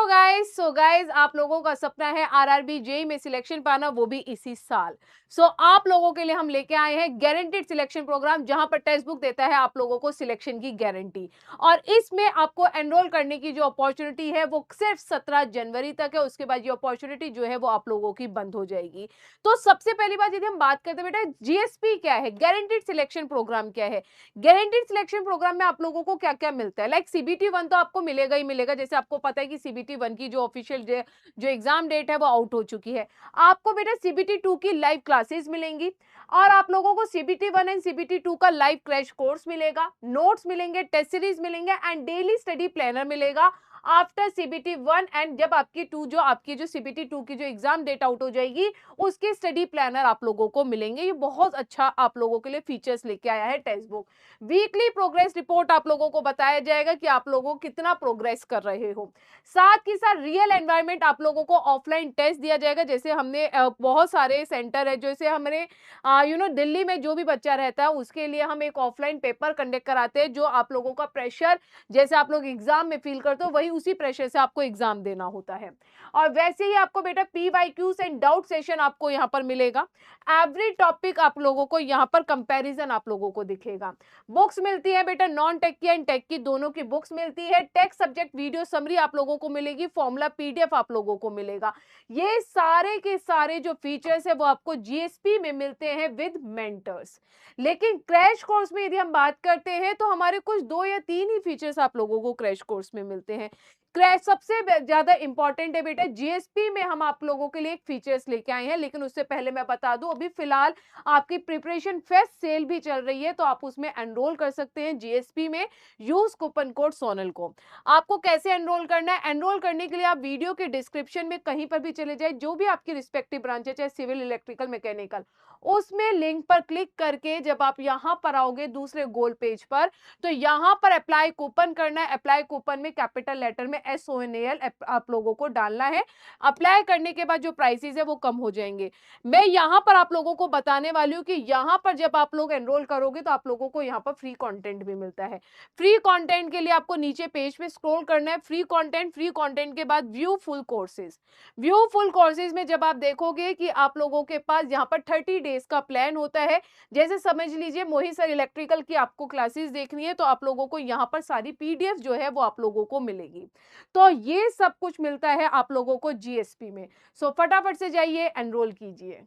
So guys आप लोगों का सपना है आरआरबी जेई में सिलेक्शन पाना, वो भी इसी साल। आप लोगों के लिए हम लेके आए हैं गारंटीड सिलेक्शन प्रोग्राम, जहां पर टेक्स्ट बुक देता है आप लोगों को सिलेक्शन की गारंटी। और इसमें आपको एनरोल करने की जो अपॉर्चुनिटी है वो सिर्फ 17 जनवरी तक है। उसके बाद ये अपॉर्चुनिटी जो है वो आप लोगों की बंद हो जाएगी। तो सबसे पहली बात यदि हम बात करते हैं बेटा, जीएसपी क्या है, गारंटीड सिलेक्शन प्रोग्राम क्या है। गारंटीड सिलेक्शन प्रोग्राम में आप लोगों को क्या क्या मिलता है, लाइक सीबीटी 1 तो आपको मिलेगा ही मिलेगा। जैसे आपको पता है कि सीबीटी 1 की जो ऑफिशियल जो एग्जाम डेट है वो आउट हो चुकी है। आपको बेटा सीबीटी 2 की लाइव क्लासेस मिलेंगी, और आप लोगों को सीबीटी 1 एंड सीबीटी 2 का लाइव क्रैश कोर्स मिलेगा, नोट्स मिलेंगे, टेस्ट सीरीज मिलेंगे एंड डेली स्टडी प्लानर मिलेगा आफ्टर सीबीटी 1। एंड जब आपकी 2 जो सीबीटी 2 की जो एग्जाम डेट आउट हो जाएगी, उसके स्टडी प्लानर आप लोगों को मिलेंगे। ये बहुत अच्छा आप लोगों के लिए फीचर्स लेके आया है text book. Weekly progress report आप लोगों को बताया जाएगा कि आप लोगों कितना प्रोग्रेस कर रहे हो। साथ ही साथ रियल एनवायरनमेंट आप लोगों को ऑफलाइन टेस्ट दिया जाएगा। जैसे हमने बहुत सारे सेंटर है, जैसे हमने दिल्ली में जो भी बच्चा रहता है उसके लिए हम एक ऑफलाइन पेपर कंडक्ट कराते हैं, जो आप लोगों का प्रेशर जैसे आप लोग एग्जाम में फील करते हो वही उसी प्रेशर से आपको एग्जाम देना होता है। और वैसे ही आपको बेटा पीवाईक्यूज एंड डाउट सेशन आपको यहाँ पर मिलेगा। एवरी टॉपिक आप लोगों को यहाँ पर कंपैरिजन आप लोगों को दिखेगा। बुक्स मिलती है बेटा, नॉन टेक की एंड टेक की दोनों की बुक्स मिलती है। टेक सब्जेक्ट वीडियो समरी आप लोगों को मिलेगी, फॉर्मूला पीडीएफ आप लोगों को मिलेगा। ये सारे के सारे जो फीचर्स है वो आपको जीएसपी में मिलते हैं विद मेंटर्स। लेकिन क्रैश कोर्स में यदि हम बात करते हैं तो हमारे कुछ 2 या 3 ही फीचर्स आप लोगों को क्रैश कोर्स में मिलते हैं। क्रैश सबसे ज्यादा इंपॉर्टेंट है बेटा, जीएसपी में हम आप लोगों के लिए एक फीचर्स लेके आए हैं। लेकिन उससे पहले मैं बता दूं, अभी फिलहाल आपकी प्रिपरेशन फेस्ट सेल भी चल रही है, तो आप उसमें एनरोल कर सकते हैं जीएसपी में। यूज कूपन कोड सोनल को। आपको कैसे एनरोल करना है, एनरोल करने के लिए आप वीडियो के डिस्क्रिप्शन में कहीं पर भी चले जाए, जो भी आपकी रिस्पेक्टिव ब्रांच है, चाहे सिविल, इलेक्ट्रिकल, मैकेनिकल, उसमें लिंक पर क्लिक करके जब आप यहां पर आओगे दूसरे गोल पेज पर, तो यहां पर अप्लाई कूपन करना है। अप्लाई कूपन में कैपिटल लेटर में SONAL आप लोगों को डालना है। अप्लाई करने के बाद जो प्राइसेस है वो कम हो जाएंगे। मैं यहां पर आप लोगों को बताने वाली हूं कि यहां पर जब आप लोग एनरोल करोगे तो आप लोगों को यहां पर फ्री कंटेंट भी मिलता है। फ्री कंटेंट के लिए आपको नीचे पेज पे स्क्रॉल करना है। फ्री कंटेंट के बाद view full courses. View full courses में जब आप देखोगे कि आप लोगों के पास यहां पर 30 डेज का प्लान होता है। जैसे समझ लीजिए मोहित सर इलेक्ट्रिकल की आपको क्लासेस देखनी है, तो आप लोगों को यहां पर सारी पीडीएफ जो है वो आप लोगों को मिलेगी। तो ये सब कुछ मिलता है आप लोगों को जीएसपी में। फटाफट से जाइए एनरोल कीजिए।